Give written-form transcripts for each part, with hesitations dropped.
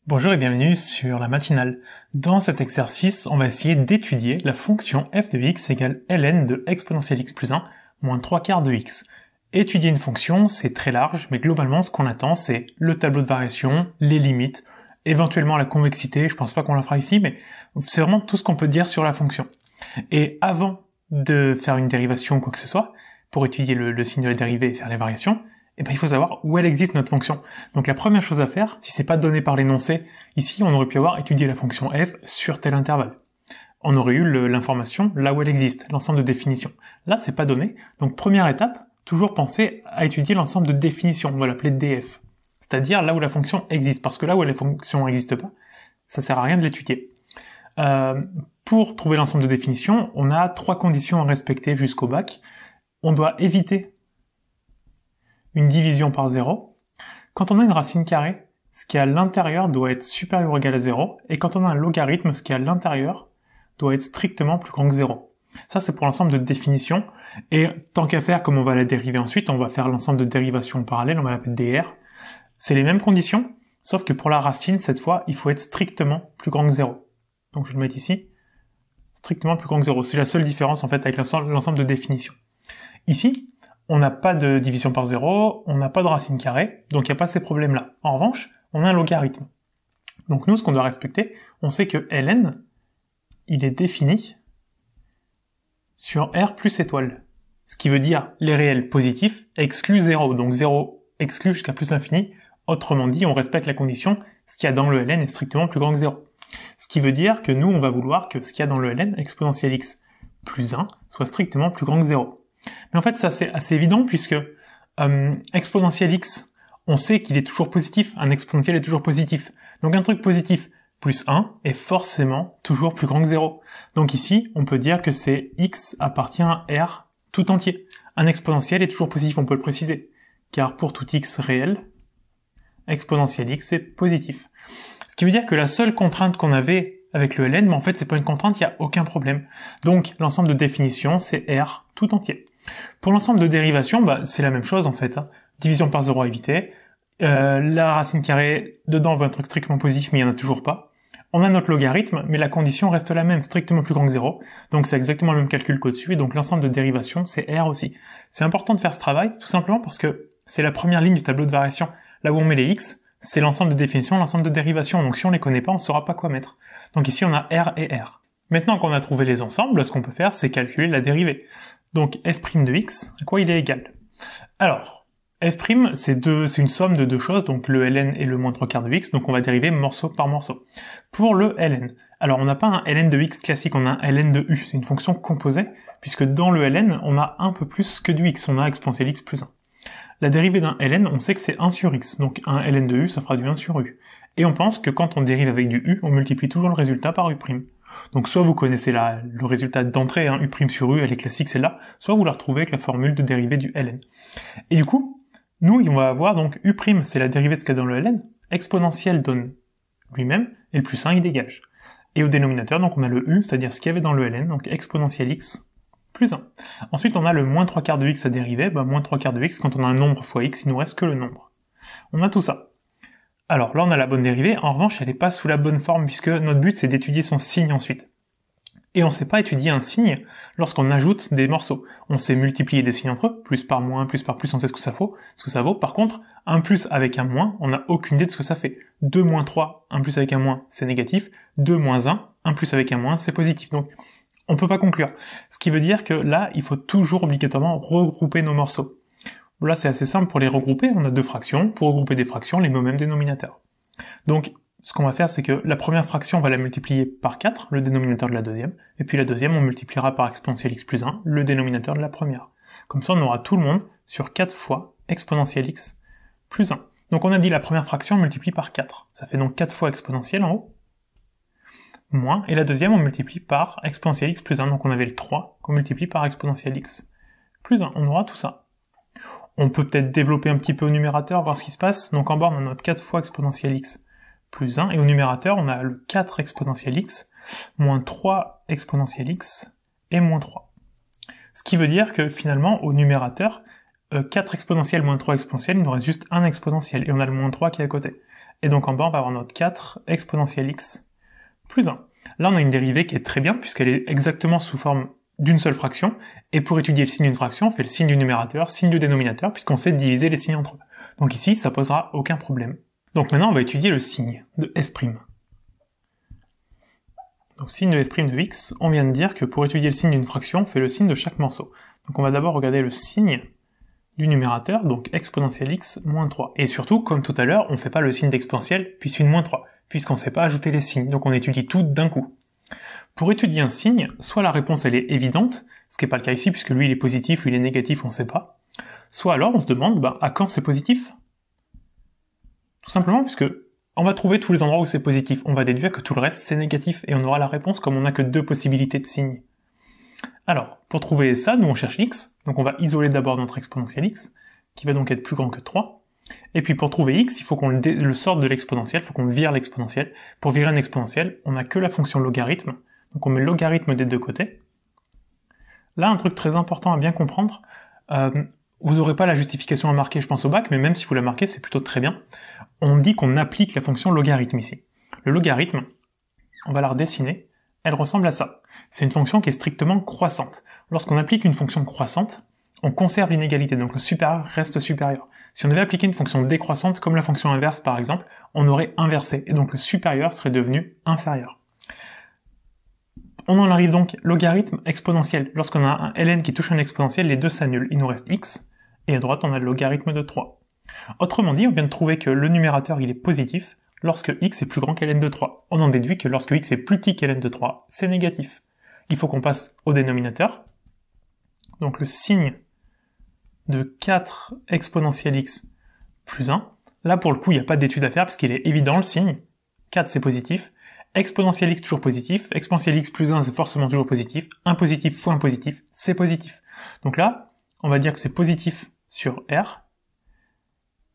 Bonjour et bienvenue sur la matinale. Dans cet exercice, on va essayer d'étudier la fonction f de x égale ln de exponentielle x plus 1 moins 3/4 de x. Étudier une fonction, c'est très large, mais globalement, ce qu'on attend, c'est le tableau de variation, les limites, éventuellement la convexité, je pense pas qu'on la fera ici, mais c'est vraiment tout ce qu'on peut dire sur la fonction. Et avant de faire une dérivation ou quoi que ce soit, pour étudier le signe de la dérivée et faire les variations, eh ben, il faut savoir où elle existe notre fonction. Donc la première chose à faire, si c'est pas donné par l'énoncé, ici on aurait pu avoir étudié la fonction f sur tel intervalle. On aurait eu l'information là où elle existe, l'ensemble de définitions. Là c'est pas donné, donc première étape, toujours penser à étudier l'ensemble de définitions, on va l'appeler df. C'est-à-dire là où la fonction existe, parce que là où la fonction n'existe pas, ça sert à rien de l'étudier. Pour trouver l'ensemble de définitions, on a 3 conditions à respecter jusqu'au bac. On doit éviter une division par 0. Quand on a une racine carrée, ce qui est à l'intérieur doit être supérieur ou égal à 0, et quand on a un logarithme, ce qui est à l'intérieur doit être strictement plus grand que 0. Ça, c'est pour l'ensemble de définitions, et tant qu'à faire, comme on va la dériver ensuite, on va faire l'ensemble de dérivations parallèles, on va l'appeler dr. C'est les mêmes conditions, sauf que pour la racine, cette fois, il faut être strictement plus grand que 0. Donc je vais le mettre ici, strictement plus grand que 0. C'est la seule différence, en fait, avec l'ensemble de définitions. Ici, on n'a pas de division par 0, on n'a pas de racine carrée, donc il n'y a pas ces problèmes-là. En revanche, on a un logarithme. Donc nous, ce qu'on doit respecter, on sait que ln, il est défini sur r plus étoile. Ce qui veut dire les réels positifs excluent 0, donc 0 exclut jusqu'à plus l'infini. Autrement dit, on respecte la condition, ce qu'il y a dans le ln est strictement plus grand que 0. Ce qui veut dire que nous, on va vouloir que ce qu'il y a dans le ln, exponentielle x plus 1, soit strictement plus grand que 0. Mais en fait, ça c'est assez évident puisque exponentielle x, on sait qu'il est toujours positif, un exponentiel est toujours positif. Donc un truc positif plus 1 est forcément toujours plus grand que 0. Donc ici, on peut dire que c'est x appartient à r tout entier. Un exponentiel est toujours positif, on peut le préciser, car pour tout x réel, exponentielle x est positif. Ce qui veut dire que la seule contrainte qu'on avait avec le ln, mais en fait c'est pas une contrainte, il n'y a aucun problème. Donc l'ensemble de définition, c'est r tout entier. Pour l'ensemble de dérivation, c'est la même chose en fait. Division par 0 à éviter. La racine carrée, dedans on veut un truc strictement positif, mais il n'y en a toujours pas. On a notre logarithme, mais la condition reste la même, strictement plus grand que 0. Donc c'est exactement le même calcul qu'au-dessus, et donc l'ensemble de dérivation, c'est r aussi. C'est important de faire ce travail, tout simplement parce que c'est la première ligne du tableau de variation. Là où on met les x, c'est l'ensemble de définition, l'ensemble de dérivation. Donc si on les connaît pas, on saura pas quoi mettre. Donc ici on a r et r. Maintenant qu'on a trouvé les ensembles, ce qu'on peut faire, c'est calculer la dérivée. Donc f' de x, à quoi il est égal? Alors, f', c'est une somme de deux choses, donc le ln et le moins 3/4 de x, donc on va dériver morceau par morceau. Pour le ln, alors on n'a pas un ln de x classique, on a un ln de u, c'est une fonction composée, puisque dans le ln, on a un peu plus que du x, on a exponentielle x plus 1. La dérivée d'un ln, on sait que c'est 1 sur x, donc un ln de u, ça fera du 1 sur u. Et on pense que quand on dérive avec du u, on multiplie toujours le résultat par u'. Donc soit vous connaissez le résultat d'entrée, u' sur u, elle est classique celle-là, soit vous la retrouvez avec la formule de dérivée du ln. Et du coup, nous, on va avoir donc u', c'est la dérivée de ce qu'il y a dans le ln, exponentielle donne lui-même, et le plus 1 il dégage. Et au dénominateur, donc on a le u, c'est-à-dire ce qu'il y avait dans le ln, donc exponentielle x plus 1. Ensuite, on a le moins 3/4 de x à dériver, moins 3/4 de x, quand on a un nombre fois x, il nous reste que le nombre. On a tout ça. Alors là, on a la bonne dérivée, en revanche, elle n'est pas sous la bonne forme, puisque notre but, c'est d'étudier son signe ensuite. Et on ne sait pas étudier un signe lorsqu'on ajoute des morceaux. On sait multiplier des signes entre eux, plus par moins, plus par plus, on sait ce que ça vaut. Par contre, un plus avec un moins, on n'a aucune idée de ce que ça fait. 2 moins 3, un plus avec un moins, c'est négatif. 2 moins 1, un plus avec un moins, c'est positif. Donc, on peut pas conclure. Ce qui veut dire que là, il faut toujours obligatoirement regrouper nos morceaux. Là, c'est assez simple pour les regrouper, on a deux fractions. Pour regrouper des fractions, les met au même dénominateur. Donc, ce qu'on va faire, c'est que la première fraction, on va la multiplier par 4, le dénominateur de la deuxième, et puis la deuxième, on multipliera par exponentielle x plus 1, le dénominateur de la première. Comme ça, on aura tout le monde sur 4 fois exponentielle x plus 1. Donc on a dit la première fraction, on multiplie par 4. Ça fait donc 4 fois exponentielle en haut, moins, et la deuxième, on multiplie par exponentielle x plus 1, donc on avait le 3 qu'on multiplie par exponentielle x plus 1. On aura tout ça. On peut peut-être développer un petit peu au numérateur, voir ce qui se passe. Donc en bas, on a notre 4 fois exponentielle x plus 1, et au numérateur, on a le 4 exponentielle x, moins 3 exponentielle x, et moins 3. Ce qui veut dire que finalement, au numérateur, 4 exponentielle moins 3 exponentielle, il nous reste juste un exponentiel, et on a le moins 3 qui est à côté. Et donc en bas, on va avoir notre 4 exponentielle x plus 1. Là, on a une dérivée qui est très bien, puisqu'elle est exactement sous forme d'une seule fraction, et pour étudier le signe d'une fraction, on fait le signe du numérateur, signe du dénominateur, puisqu'on sait diviser les signes entre eux. Donc ici, ça posera aucun problème. Donc maintenant, on va étudier le signe de f'. Donc signe de f' de x, on vient de dire que pour étudier le signe d'une fraction, on fait le signe de chaque morceau. Donc on va d'abord regarder le signe du numérateur, donc exponentielle x moins 3. Et surtout, comme tout à l'heure, on ne fait pas le signe d'exponentielle, puis celui de moins 3, puisqu'on ne sait pas ajouter les signes, donc on étudie tout d'un coup. Pour étudier un signe, soit la réponse elle est évidente, ce qui n'est pas le cas ici, puisque lui il est positif, lui il est négatif, on ne sait pas. Soit alors on se demande, à quand c'est positif? Tout simplement puisque on va trouver tous les endroits où c'est positif, on va déduire que tout le reste c'est négatif, et on aura la réponse comme on n'a que deux possibilités de signes. Alors, pour trouver ça, nous on cherche x, donc on va isoler d'abord notre exponentielle x, qui va donc être plus grand que 3, et puis pour trouver x, il faut qu'on le sorte de l'exponentielle, il faut qu'on vire l'exponentielle. Pour virer un exponentielle, on n'a que la fonction logarithme, donc on met logarithme des deux côtés. Là, un truc très important à bien comprendre, vous n'aurez pas la justification à marquer, je pense, au bac, mais même si vous la marquez, c'est plutôt très bien. On dit qu'on applique la fonction logarithme ici. Le logarithme, on va la redessiner, elle ressemble à ça. C'est une fonction qui est strictement croissante. Lorsqu'on applique une fonction croissante, on conserve l'inégalité, donc le supérieur reste supérieur. Si on avait appliqué une fonction décroissante, comme la fonction inverse par exemple, on aurait inversé, et donc le supérieur serait devenu inférieur. On en arrive donc logarithme exponentiel. Lorsqu'on a un ln qui touche un exponentiel, les deux s'annulent. Il nous reste x, et à droite on a le logarithme de 3. Autrement dit, on vient de trouver que le numérateur il est positif lorsque x est plus grand qu'ln de 3. On en déduit que lorsque x est plus petit qu'ln de 3, c'est négatif. Il faut qu'on passe au dénominateur. Donc le signe de 4 exponentielle x plus 1. Là pour le coup, il n'y a pas d'étude à faire parce qu'il est évident le signe. 4 c'est positif. Exponentielle x toujours positif, exponentielle x plus 1 c'est forcément toujours positif, 1 positif fois 1 positif, c'est positif. Donc là, on va dire que c'est positif sur R,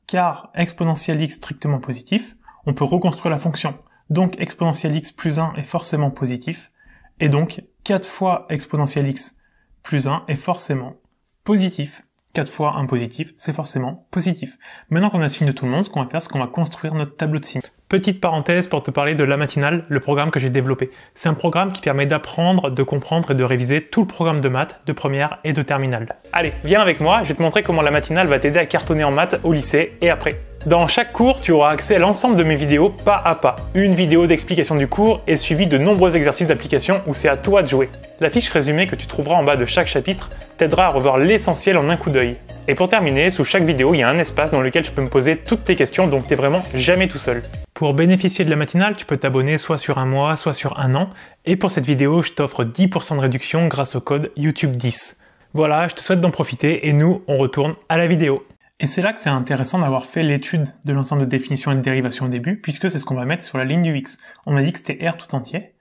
car exponentielle x strictement positif, on peut reconstruire la fonction. Donc exponentielle x plus 1 est forcément positif, et donc 4 fois exponentielle x plus 1 est forcément positif. 4 fois 1 positif, c'est forcément positif. Maintenant qu'on a le signe de tout le monde, ce qu'on va faire, c'est qu'on va construire notre tableau de signes. Petite parenthèse pour te parler de La Matinale, le programme que j'ai développé. C'est un programme qui permet d'apprendre, de comprendre et de réviser tout le programme de maths, de première et de terminale. Allez, viens avec moi, je vais te montrer comment La Matinale va t'aider à cartonner en maths au lycée et après. Dans chaque cours, tu auras accès à l'ensemble de mes vidéos pas à pas. Une vidéo d'explication du cours est suivie de nombreux exercices d'application où c'est à toi de jouer. La fiche résumée que tu trouveras en bas de chaque chapitre t'aidera à revoir l'essentiel en un coup d'œil. Et pour terminer, sous chaque vidéo, il y a un espace dans lequel tu peux me poser toutes tes questions, donc t'es vraiment jamais tout seul. Pour bénéficier de La Matinale, tu peux t'abonner soit sur un mois, soit sur un an. Et pour cette vidéo, je t'offre 10% de réduction grâce au code YouTube10. Voilà, je te souhaite d'en profiter et nous, on retourne à la vidéo. Et c'est là que c'est intéressant d'avoir fait l'étude de l'ensemble de définitions et de dérivations au début, puisque c'est ce qu'on va mettre sur la ligne du x. On a dit que c'était R tout entier.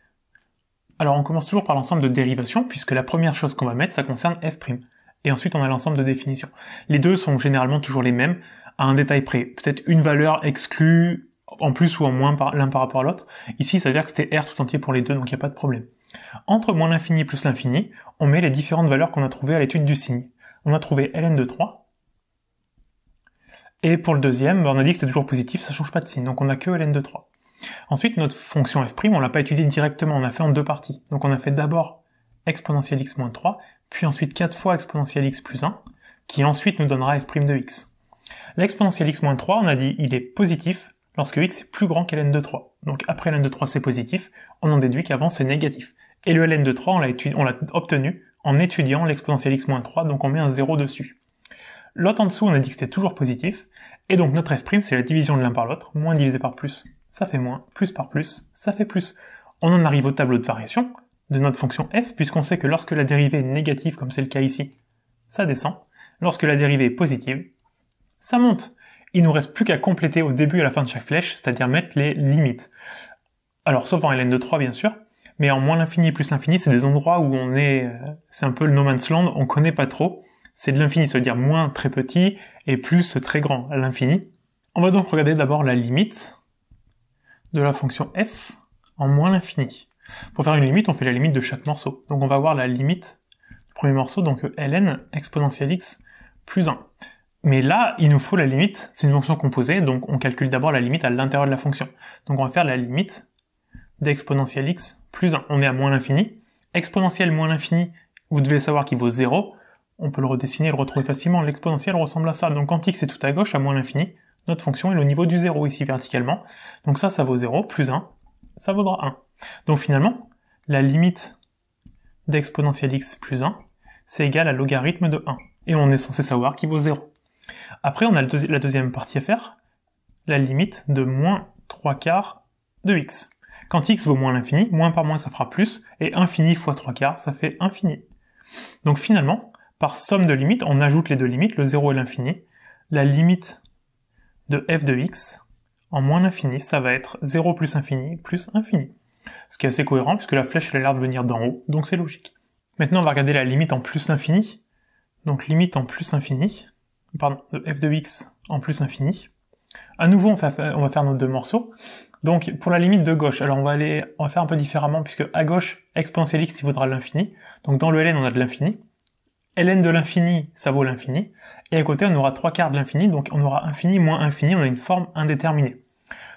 Alors on commence toujours par l'ensemble de dérivations, puisque la première chose qu'on va mettre, ça concerne f'. Et ensuite on a l'ensemble de définitions. Les deux sont généralement toujours les mêmes, à un détail près. Peut-être une valeur exclue en plus ou en moins l'un par rapport à l'autre. Ici ça veut dire que c'était R tout entier pour les deux, donc il n'y a pas de problème. Entre moins l'infini plus l'infini, on met les différentes valeurs qu'on a trouvées à l'étude du signe. On a trouvé ln de 3. Et pour le deuxième, on a dit que c'était toujours positif, ça change pas de signe, donc on a que ln de 3. Ensuite, notre fonction f', on l'a pas étudiée directement, on l'a fait en deux parties. Donc on a fait d'abord exponentielle x moins 3, puis ensuite 4 fois exponentielle x plus 1, qui ensuite nous donnera f' de x. L'exponentielle x moins 3, on a dit il est positif lorsque x est plus grand qu'ln de 3. Donc après ln de 3 c'est positif, on en déduit qu'avant c'est négatif. Et le ln de 3, on l'a obtenu en étudiant l'exponentielle x moins 3, donc on met un 0 dessus. L'autre en dessous, on a dit que c'était toujours positif, et donc notre f', c'est la division de l'un par l'autre, moins divisé par plus, ça fait moins, plus par plus, ça fait plus. On en arrive au tableau de variation de notre fonction f, puisqu'on sait que lorsque la dérivée est négative, comme c'est le cas ici, ça descend. Lorsque la dérivée est positive, ça monte. Il nous reste plus qu'à compléter au début et à la fin de chaque flèche, c'est-à-dire mettre les limites. Alors, sauf en ln de 3, bien sûr, mais en moins l'infini plus l'infini, c'est des endroits où on est, c'est un peu le no man's land, on connaît pas trop. C'est de l'infini, ça veut dire moins très petit et plus très grand à l'infini. On va donc regarder d'abord la limite de la fonction f en moins l'infini. Pour faire une limite, on fait la limite de chaque morceau. Donc on va voir la limite du premier morceau, donc ln exponentielle x plus 1. Mais là, il nous faut la limite, c'est une fonction composée, donc on calcule d'abord la limite à l'intérieur de la fonction. Donc on va faire la limite d'exponentielle x plus 1. On est à moins l'infini. Exponentielle moins l'infini, vous devez savoir qu'il vaut 0. On peut le redessiner et le retrouver facilement. L'exponentielle ressemble à ça. Donc quand x est tout à gauche, à moins l'infini, notre fonction est au niveau du 0 ici verticalement. Donc ça vaut 0, plus 1, ça vaudra 1. Donc finalement, la limite d'exponentielle x plus 1, c'est égal à logarithme de 1. Et on est censé savoir qu'il vaut 0. Après, on a la deuxième partie à faire, la limite de moins 3/4 de x. Quand x vaut moins l'infini, moins par moins ça fera plus, et infini fois 3/4, ça fait infini. Donc finalement, par somme de limites, on ajoute les deux limites, le 0 et l'infini. La limite de f de x en moins l'infini, ça va être 0 plus infini plus infini. Ce qui est assez cohérent, puisque la flèche elle a l'air de venir d'en haut, donc c'est logique. Maintenant, on va regarder la limite en plus infini. Donc limite en plus infini, de f de x en plus infini. À nouveau, on va faire nos deux morceaux. Donc, pour la limite de gauche, alors on va faire un peu différemment, puisque à gauche, exponentielle x, il vaudra l'infini. Donc dans le ln, on a de l'infini. ln de l'infini, ça vaut l'infini. Et à côté, on aura 3/4 de l'infini, donc on aura infini moins infini, on a une forme indéterminée.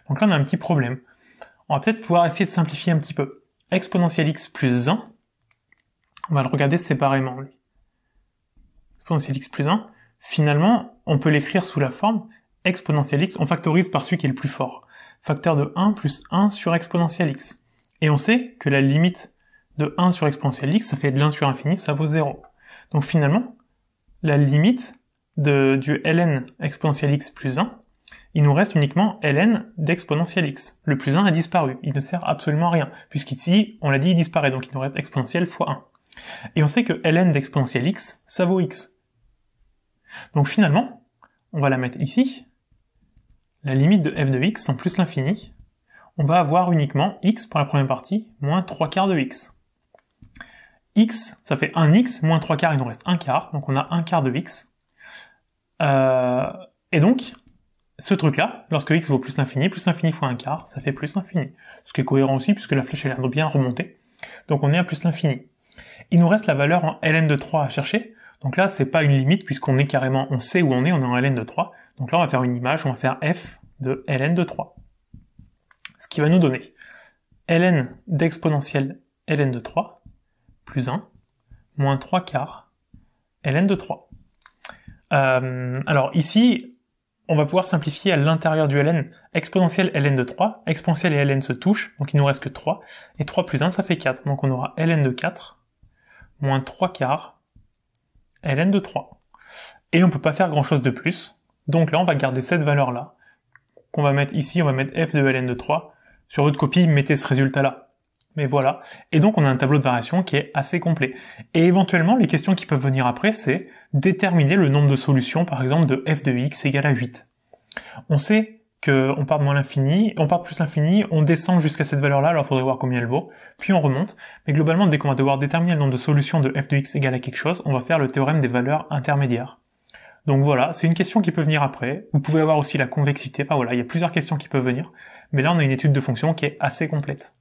Donc là, on a un petit problème. On va peut-être pouvoir essayer de simplifier un petit peu. Exponentielle x plus 1, on va le regarder séparément, lui. Exponentielle x plus 1, finalement, on peut l'écrire sous la forme exponentielle x, on factorise par celui qui est le plus fort. Facteur de 1 plus 1 sur exponentielle x. Et on sait que la limite de 1 sur exponentielle x, ça fait de l'1 sur infini, ça vaut 0. Donc finalement, la limite du ln exponentielle x plus 1, il nous reste uniquement ln d'exponentielle x. Le plus 1 a disparu, il ne sert absolument à rien, puisqu'ici, on l'a dit, il disparaît, donc il nous reste exponentielle fois 1. Et on sait que ln d'exponentielle x, ça vaut x. Donc finalement, on va la mettre ici, la limite de f de x en plus l'infini, on va avoir uniquement x pour la première partie, moins 3/4 de x. X, ça fait 1x, moins 3/4, il nous reste 1/4, donc on a 1/4 de x. Et donc, ce truc-là, lorsque x vaut plus l'infini fois 1/4, ça fait plus l'infini. Ce qui est cohérent aussi, puisque la flèche a l'air de bien remonter. Donc on est à plus l'infini. Il nous reste la valeur en ln de 3 à chercher. Donc là, c'est pas une limite, puisqu'on est carrément, on sait où on est en ln de 3. Donc là, on va faire une image, on va faire f de ln de 3. Ce qui va nous donner ln d'exponentielle ln de 3 plus 1 moins 3/4 ln de 3. Alors ici, on va pouvoir simplifier à l'intérieur du ln exponentielle ln de 3. Exponentielle et ln se touchent, donc il nous reste que 3. Et 3 plus 1, ça fait 4. Donc on aura ln de 4 moins 3/4 ln de 3. Et on peut pas faire grand chose de plus. Donc là, on va garder cette valeur-là, qu'on va mettre ici, on va mettre f de ln de 3. Sur votre copie, mettez ce résultat-là. Mais voilà. Et donc, on a un tableau de variation qui est assez complet. Et éventuellement, les questions qui peuvent venir après, c'est déterminer le nombre de solutions, par exemple, de f de x égale à 8. On sait qu'on part de moins l'infini, on part de plus l'infini, on descend jusqu'à cette valeur-là, alors il faudrait voir combien elle vaut, puis on remonte. Mais globalement, dès qu'on va devoir déterminer le nombre de solutions de f de x égale à quelque chose, on va faire le théorème des valeurs intermédiaires. Donc voilà, c'est une question qui peut venir après. Vous pouvez avoir aussi la convexité, enfin voilà, il y a plusieurs questions qui peuvent venir. Mais là, on a une étude de fonction qui est assez complète.